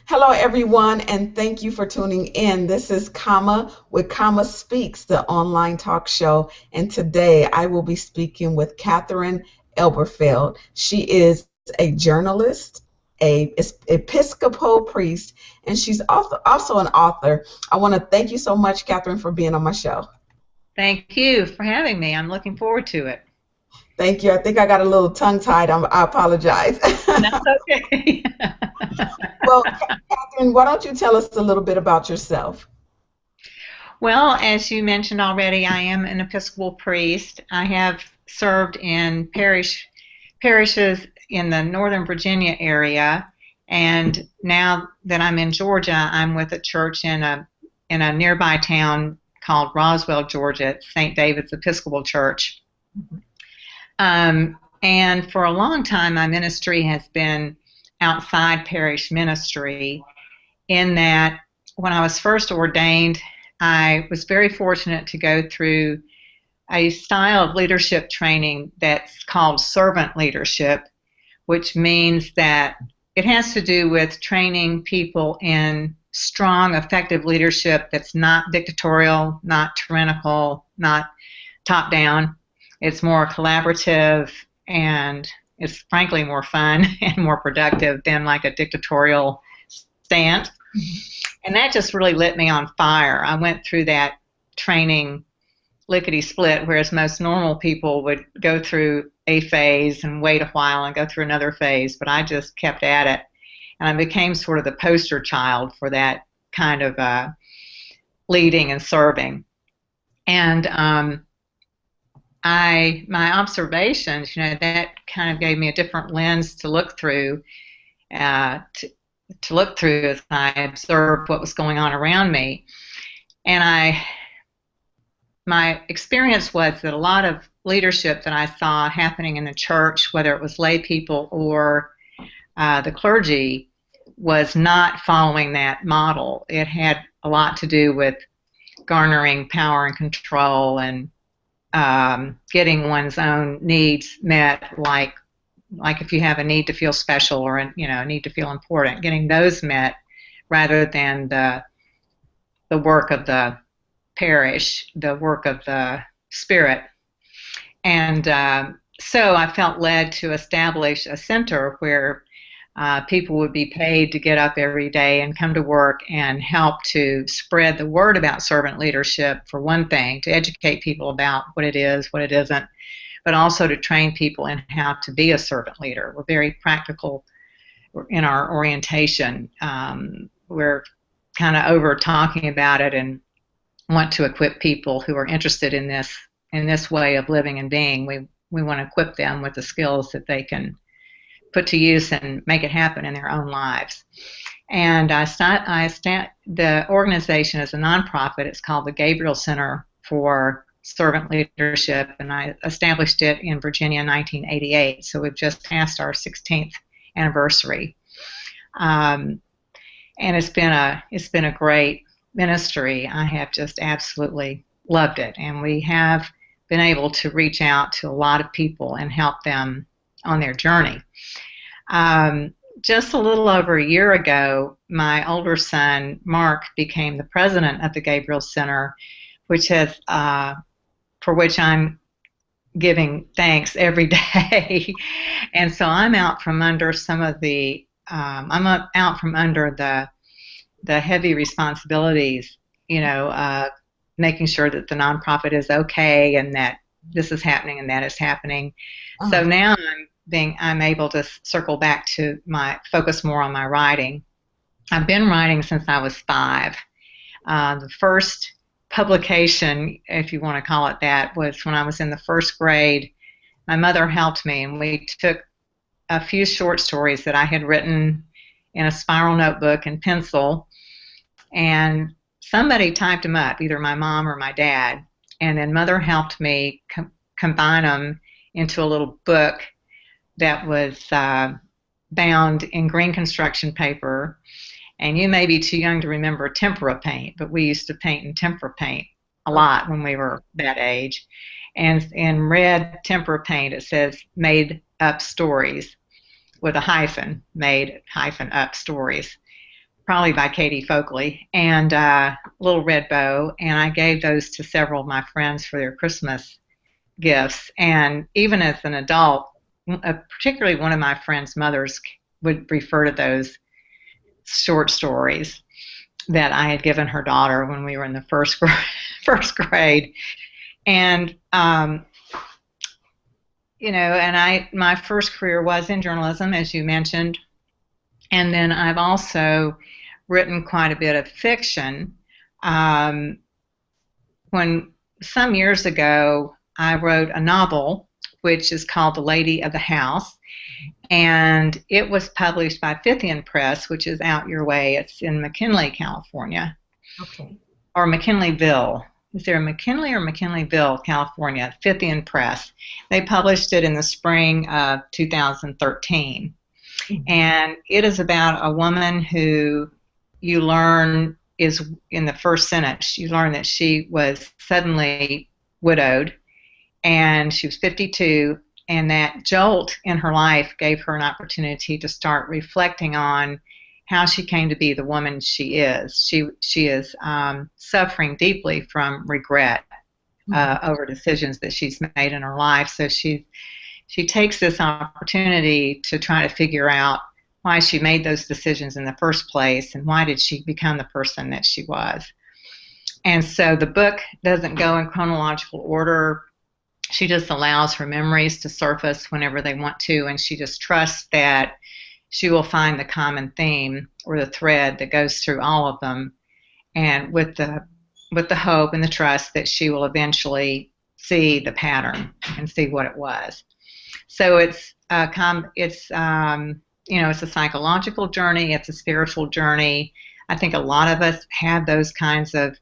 Hello, everyone, and thank you for tuning in. This is Kama with Kama Speaks, the online talk show. And today I will be speaking with Katherine Elberfield. She is a journalist, a Episcopal priest, and she's also an author. I want to thank you so much, Katherine, for being on my show. Thank you for having me. I'm looking forward to it. Thank you. I think I got a little tongue-tied. I apologize. That's okay. Well, Katherine, why don't you tell us a little bit about yourself? Well, as you mentioned already, I am an Episcopal priest. I have served in parishes in the Northern Virginia area, and now that I'm in Georgia, I'm with a church in a nearby town called Roswell, Georgia, St. David's Episcopal Church. And for a long time, my ministry has been outside parish ministry, in that when I was first ordained, I was very fortunate to go through a style of leadership training that's called servant leadership, which means that it has to do with training people in strong, effective leadership that's not dictatorial, not tyrannical, not top-down. It's more collaborative, and it's frankly more fun and more productive than like a dictatorial stance. And that just really lit me on fire. I went through that training lickety-split, whereas most normal people would go through a phase and wait a while and go through another phase, but I just kept at it. And I became sort of the poster child for that kind of leading and serving. And my observations, that kind of gave me a different lens to look through, to look through as I observed what was going on around me. And my experience was that a lot of leadership that I saw happening in the church, whether it was lay people or the clergy, was not following that model. It had a lot to do with garnering power and control and getting one's own needs met, like if you have a need to feel special or a need to feel important, getting those met rather than the work of the parish, the work of the Spirit. And so I felt led to establish a center where people would be paid to get up every day and come to work and help to spread the word about servant leadership, for one thing, to educate people about what it is, what it isn't, but also to train people in how to be a servant leader. We're very practical in our orientation. We're kind of over talking about it and want to equip people who are interested in this way of living and being. We want to equip them with the skills that they can put to use and make it happen in their own lives. And the organization is a nonprofit. It's called the Gabriel Center for Servant Leadership, and I established it in Virginia in 1988. So we've just passed our 16th anniversary, and it's been a great ministry. I have just absolutely loved it, and we have been able to reach out to a lot of people and help them on their journey. Just a little over a year ago, my older son, Mark, became the president of the Gabriel Center, for which I'm giving thanks every day. And so I'm out from under the heavy responsibilities, making sure that the nonprofit is okay and that this is happening and that is happening. Uh-huh. So now I'm able to circle back to focus more on my writing. I've been writing since I was 5. The first publication, if you want to call it that, was when I was in the first grade. My mother helped me, and we took a few short stories that I had written in a spiral notebook and pencil, and somebody typed them up, either my mom or my dad, and then Mother helped me combine them into a little book that was bound in green construction paper. And you may be too young to remember tempera paint, but we used to paint in tempera paint a lot when we were that age. And in red tempera paint, it says "Made Up Stories" with a hyphen, "Made hyphen up stories." probably by Katie Folkley, and Little Red Bow, and I gave those to several of my friends for their Christmas gifts. And even as an adult, particularly one of my friends' mothers would refer to those short stories that I had given her daughter when we were in the first grade. And and my first career was in journalism, as you mentioned, and then I've also written quite a bit of fiction. When some years ago, I wrote a novel, which is called The Lady of the House, and it was published by Fithian Press, which is out your way. It's in McKinley, California. Okay. Or McKinleyville. Is there a McKinley or McKinleyville, California? Fithian Press. They published it in the spring of 2013. Mm-hmm. And it is about a woman who you learn is, in the first sentence, you learn that she was suddenly widowed, and she was 52, and that jolt in her life gave her an opportunity to start reflecting on how she came to be the woman she is. She is suffering deeply from regret over decisions that she's made in her life. So she takes this opportunity to try to figure out why she made those decisions in the first place, and why did she become the person that she was. And so the book doesn't go in chronological order. She just allows her memories to surface whenever they want to, and she just trusts that she will find the common theme or the thread that goes through all of them, and with the hope and the trust that she will eventually see the pattern and see what it was. So it's a psychological journey. It's a spiritual journey. I think a lot of us have those kinds of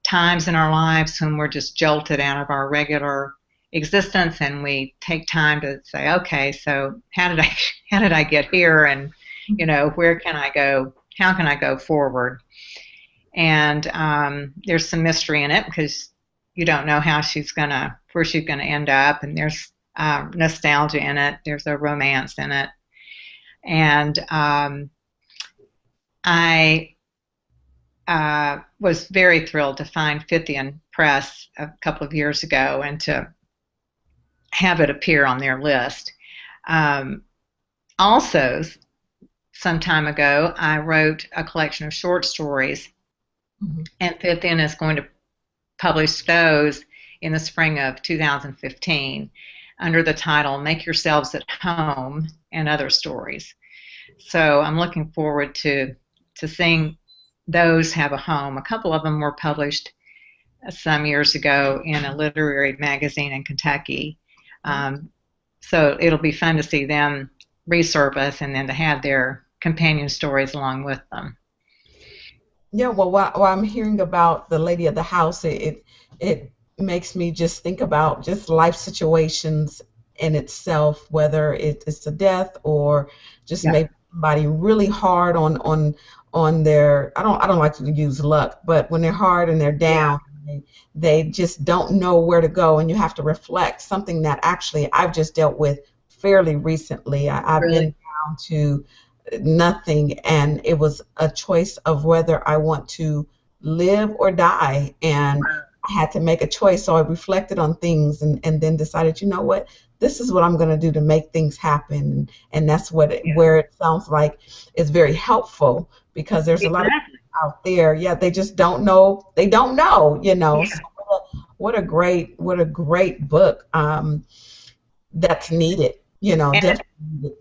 times in our lives when we're just jolted out of our regular existence, and we take time to say, okay, so how did I get here, and where can I go, how can I go forward? And there's some mystery in it, because you don't know where she's gonna end up, and there's nostalgia in it, there's a romance in it. And I was very thrilled to find Fithian Press a couple of years ago and to have it appear on their list. Also, some time ago, I wrote a collection of short stories, mm-hmm. and Fithian is going to publish those in the spring of 2015 under the title Make Yourselves at Home and Other Stories. So I'm looking forward to seeing those have a home. A couple of them were published some years ago in a literary magazine in Kentucky. So it'll be fun to see them resurface, and then to have their companion stories along with them. Yeah, well, while I'm hearing about The Lady of the House, it makes me just think about just life situations in itself, whether it's a death or just maybe somebody really hard on their, I don't like to use luck, but when they're hard and they're down, they just don't know where to go, and you have to reflect. Something that actually I've just dealt with fairly recently. I've been down to nothing, and it was a choice of whether I want to live or die, and I had to make a choice. So I reflected on things, and then decided, you know what, this is what I'm going to do to make things happen. And that's what where it sounds like is very helpful, because there's a lot of people out there, they just don't know. They don't know, So what a great book that's needed, definitely needed.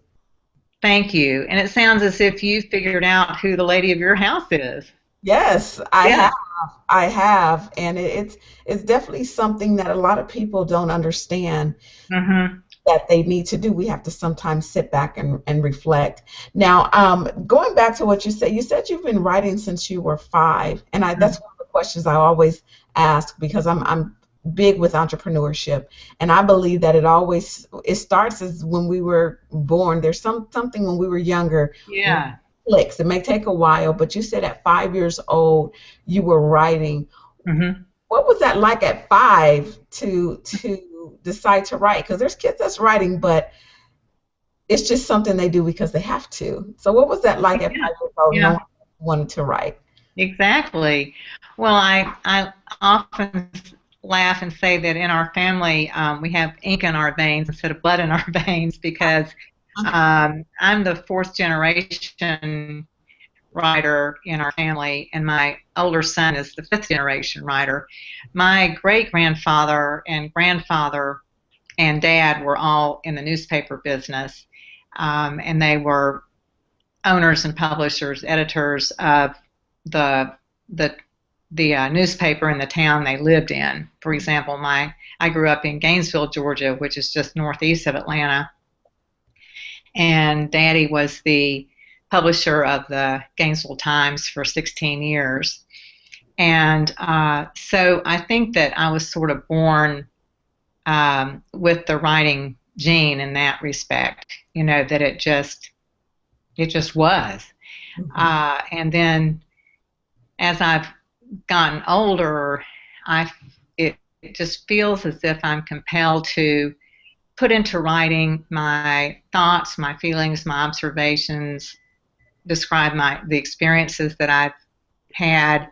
Thank you. And it sounds as if you figured out who the lady of your house is. Yes, I have, and it's definitely something that a lot of people don't understand, mm-hmm. that they need to do. We have to sometimes sit back and reflect. Now, going back to what you said you've been writing since you were 5, and that's one of the questions I always ask, because I'm big with entrepreneurship, and I believe that it starts as when we were born. There's something when we were younger. Yeah. It may take a while, but you said at 5 years old you were writing. Mm-hmm. What was that like at 5 to decide to write? Because there's kids that's writing, but it's just something they do because they have to. So what was that like at 5 years old? Yeah. wanted to write. Exactly. Well, I often laugh and say that in our family we have ink in our veins instead of blood in our veins because I'm the fourth generation writer in our family, and my older son is the fifth generation writer. My great grandfather and grandfather and dad were all in the newspaper business, and they were owners and publishers, editors of the the newspaper in the town they lived in. For example, I grew up in Gainesville, Georgia, which is just northeast of Atlanta, and Daddy was the publisher of the Gainesville Times for 16 years. And so I think that I was sort of born with the writing gene in that respect, that it just was. And then as I've gotten older, it just feels as if I'm compelled to put into writing my thoughts, my feelings, my observations, describe the experiences that I've had.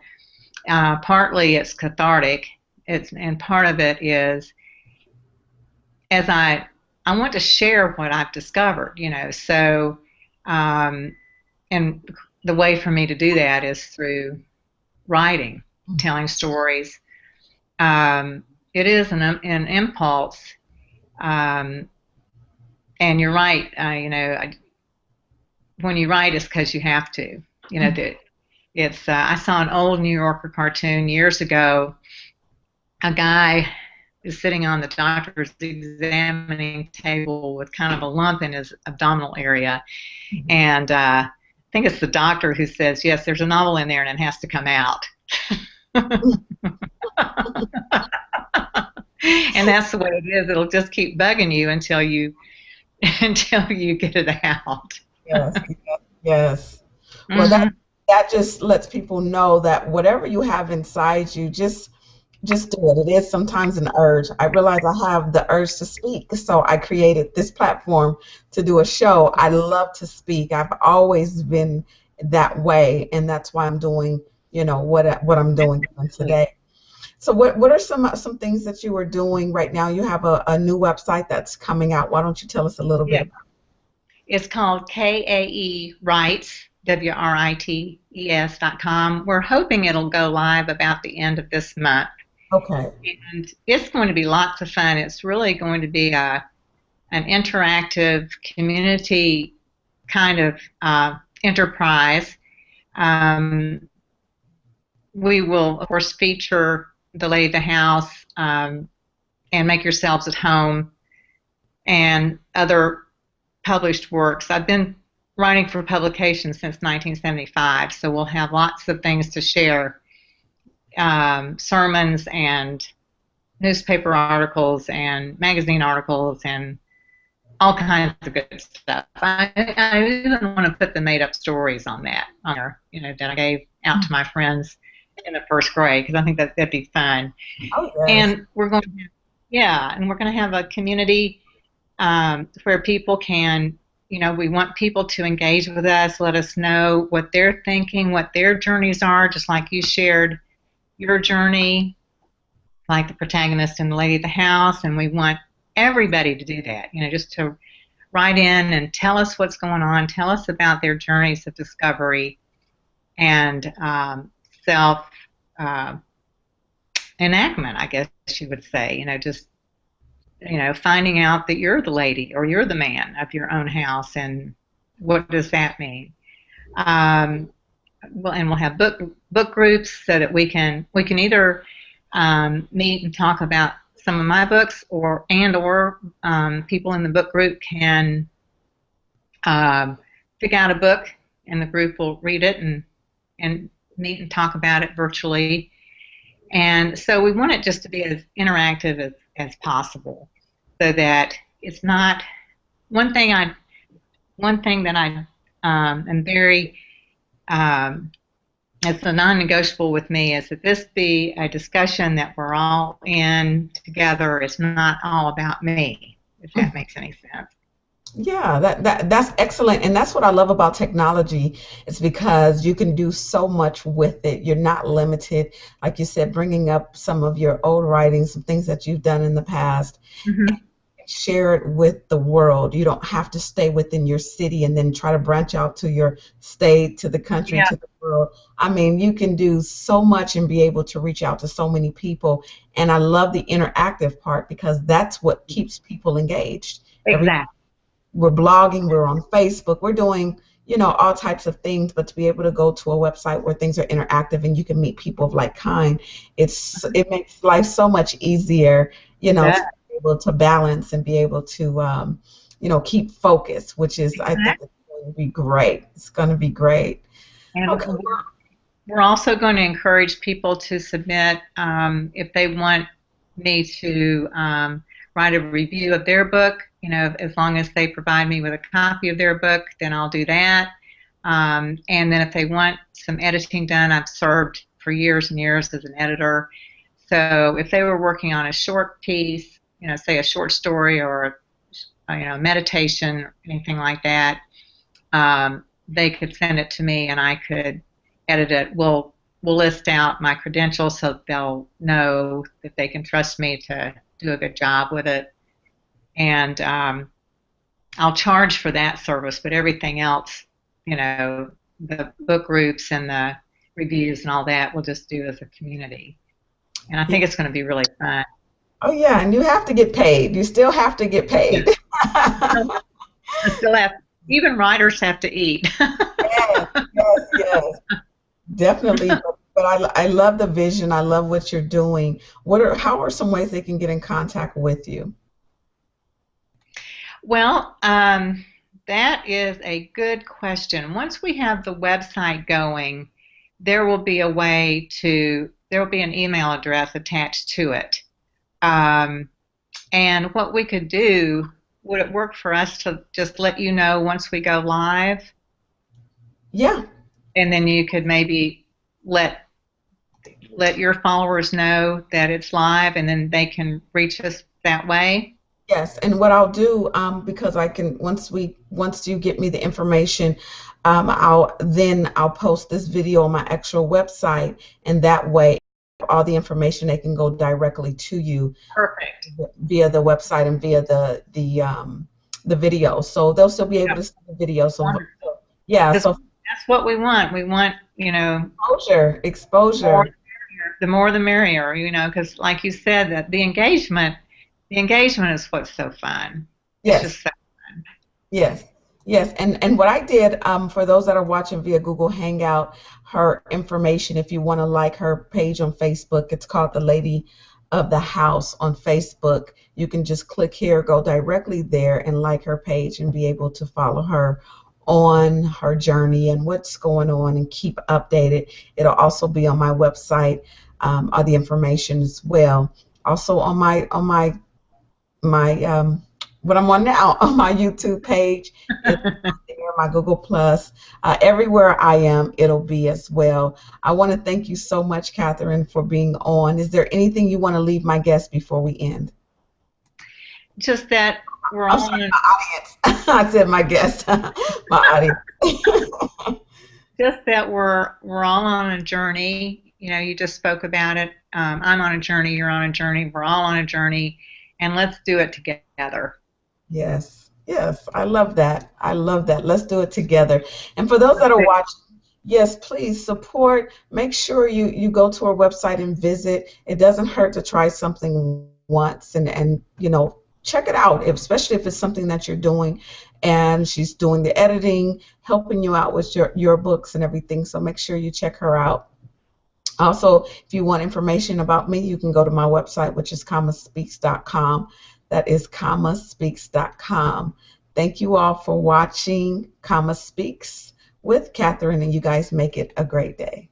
Partly it's cathartic, and part of it is as I want to share what I've discovered, So, and the way for me to do that is through writing, telling stories. It is an impulse, and you're right. When you write, it's because you have to. That it's. I saw an old New Yorker cartoon years ago. A guy is sitting on the doctor's examining table with kind of a lump in his abdominal area, and I think it's the doctor who says, "Yes, there's a novel in there, and it has to come out." And that's the way it is. It'll just keep bugging you until you get it out. Yes, yes. Well, that just lets people know that whatever you have inside you, just do it. It is sometimes an urge. I realize I have the urge to speak, so I created this platform to do a show. I love to speak. I've always been that way, and that's why I'm doing, what I'm doing today. So what are some things that you are doing right now? You have a new website that's coming out. Why don't you tell us a little bit about it? It's called KAE Writes, WRITES.com. We're hoping it'll go live about the end of this month. Okay. And it's going to be lots of fun. It's really going to be an interactive community kind of enterprise. We will, of course, feature the lady of the house and make yourselves at home and other published works. I've been writing for publication since 1975, so we'll have lots of things to share, sermons and newspaper articles and magazine articles and all kinds of good stuff. I even want to put the made-up stories on there, that I gave out to my friends in the first grade, because I think that'd be fun. Oh, yes. And we're going to have a community where people can, we want people to engage with us, let us know what they're thinking, what their journeys are, just like you shared your journey, like the protagonist in The Lady of the House, and we want everybody to do that, just to write in and tell us what's going on, tell us about their journeys of discovery and self enactment, I guess you would say, just finding out that you're the lady or you're the man of your own house, and what does that mean? And we'll have book groups so that we can either meet and talk about some of my books, or people in the book group can pick out a book, and the group will read it and meet and talk about it virtually. And so we want it just to be as interactive as possible, so that it's not one thing that I am very it's a non-negotiable with me, is that this be a discussion that we're all in together. It's not all about me, if that makes any sense. Yeah, that's excellent, and that's what I love about technology. It's because you can do so much with it. You're not limited, like you said, bringing up some of your old writings, some things that you've done in the past, Hmm. share it with the world. You don't have to stay within your city and then try to branch out to your state, to the country, Yeah, to the world. I mean, you can do so much and be able to reach out to so many people. And I love the interactive part because that's what keeps people engaged. exactly. We're blogging, we're on Facebook, we're doing, all types of things, but to be able to go to a website where things are interactive and you can meet people of like kind, it makes life so much easier, That, to be able to balance and be able to, keep focus, which is, I think, exactly. it's going to be great. It's going to be great. And Okay. we're also going to encourage people to submit if they want me to write a review of their book. As long as they provide me with a copy of their book, then I'll do that. And then if they want some editing done, I've served for years and years as an editor. So if they were working on a short piece, say a short story or meditation, anything like that, they could send it to me and I could edit it. We'll list out my credentials so they'll know that they can trust me to do a good job with it. And I'll charge for that service, but everything else, the book groups and the reviews and all that, we'll just do as a community. And I Yeah. think it's going to be really fun. Oh yeah, and you have to get paid. You still have to get Yeah. paid. I still have, even writers have to eat. Yes, yes, yes. Definitely, but I love the vision. I love what you're doing. How are some ways they can get in contact with you? Well, that is a good question. Once we have the website going, there will be an email address attached to it. Um, and what we could do, would it work for us to just let you know once we go live? Yeah, And then you could maybe let let your followers know that it's live and then they can reach us that way. yes. And what I'll do, because I can once you get me the information, I'll post this video on my actual website, and that way all the information they can go directly to you Perfect. via the website and via the video. So they'll still be able Yep. to see the video. So Wonderful. yeah, 'Cause so that's what we want. We want, exposure, more exposure. the more the merrier, because like you said, that the engagement is what's so fun. It's Yes. just so fun. Yes, yes, and what I did, for those that are watching via Google Hangout, her information, if you want to like her page on Facebook, it's called The Lady of the House on Facebook. You can just click here, go directly there, and like her page, and be able to follow her on her journey and what's going on, and keep updated. It'll also be on my website, all the information as well. Also on my what I'm on now on my YouTube page. It's there, my Google Plus, everywhere I am, it'll be as well. I want to thank you so much, Katherine, for being on. Is there anything you want to leave my guests before we end? Just that we're I'm all sorry, on my audience. I said my guest, my audience. just that we're all on a journey. You just spoke about it. I'm on a journey. You're on a journey. We're all on a journey, and let's do it together. Yes, yes, I love that. I love that. Let's do it together. And for those that are watching, yes, please support. Make sure you go to our website and visit. It doesn't hurt to try something once, and check it out, especially if it's something that you're doing. And she's doing the editing, helping you out with your books and everything. So make sure you check her out. Also, if you want information about me, you can go to my website, which is commaspeaks.com. That is commaspeaks.com. Thank you all for watching Comma Speaks with Katherine, and you guys make it a great day.